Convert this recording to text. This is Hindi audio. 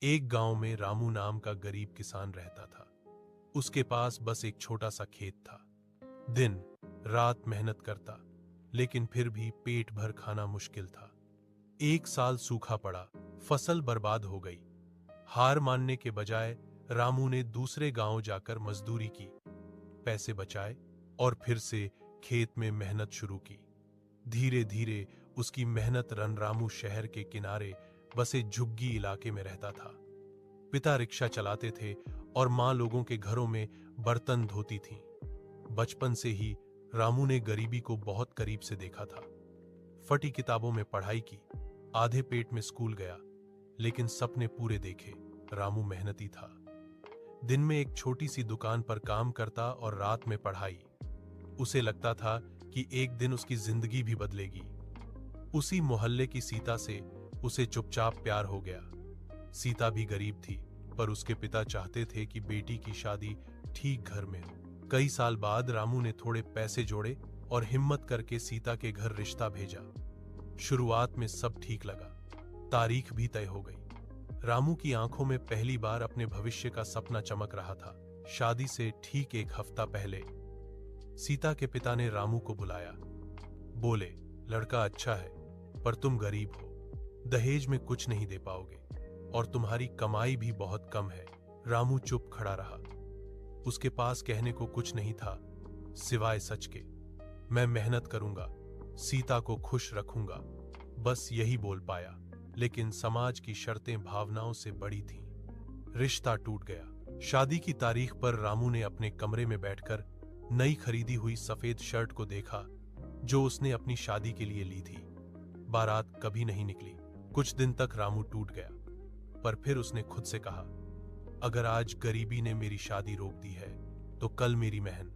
एक गांव में रामू नाम का गरीब किसान रहता था। उसके पास बस एक छोटा सा खेत था। दिन रात मेहनत करता, लेकिन फिर भी पेट भर खाना मुश्किल था। एक साल सूखा पड़ा, फसल बर्बाद हो गई। हार मानने के बजाय रामू ने दूसरे गांव जाकर मजदूरी की, पैसे बचाए और फिर से खेत में मेहनत शुरू की। धीरे धीरे उसकी मेहनत रन रामू शहर के किनारे बसे झुग्गी इलाके में रहता था। पिता रिक्शा चलाते थे और माँ लोगों के घरों में बर्तन धोती थीं। बचपन से ही रामू ने गरीबी को बहुत करीब से देखा था। फटी किताबों में पढ़ाई की, आधे पेट में स्कूल गया, लेकिन सपने पूरे देखे। रामू मेहनती था। दिन में एक छोटी सी दुकान पर काम करता और रात में पढ़ाई। उसे लगता था कि एक दिन उसकी जिंदगी भी बदलेगी। उसी मोहल्ले की सीता से उसे चुपचाप प्यार हो गया। सीता भी गरीब थी, पर उसके पिता चाहते थे कि बेटी की शादी ठीक घर में हो। कई साल बाद रामू ने थोड़े पैसे जोड़े और हिम्मत करके सीता के घर रिश्ता भेजा। शुरुआत में सब ठीक लगा, तारीख भी तय हो गई। रामू की आंखों में पहली बार अपने भविष्य का सपना चमक रहा था। शादी से ठीक एक हफ्ता पहले सीता के पिता ने रामू को बुलाया। बोले, लड़का अच्छा है, पर तुम गरीब हो, दहेज में कुछ नहीं दे पाओगे और तुम्हारी कमाई भी बहुत कम है। रामू चुप खड़ा रहा। उसके पास कहने को कुछ नहीं था सिवाय सच के। मैं मेहनत करूंगा, सीता को खुश रखूंगा, बस यही बोल पाया। लेकिन समाज की शर्तें भावनाओं से बड़ी थीं। रिश्ता टूट गया। शादी की तारीख पर रामू ने अपने कमरे में बैठकर नई खरीदी हुई सफेद शर्ट को देखा, जो उसने अपनी शादी के लिए ली थी। बारात कभी नहीं निकली। कुछ दिन तक रामू टूट गया, पर फिर उसने खुद से कहा, अगर आज गरीबी ने मेरी शादी रोक दी है, तो कल मेरी बहन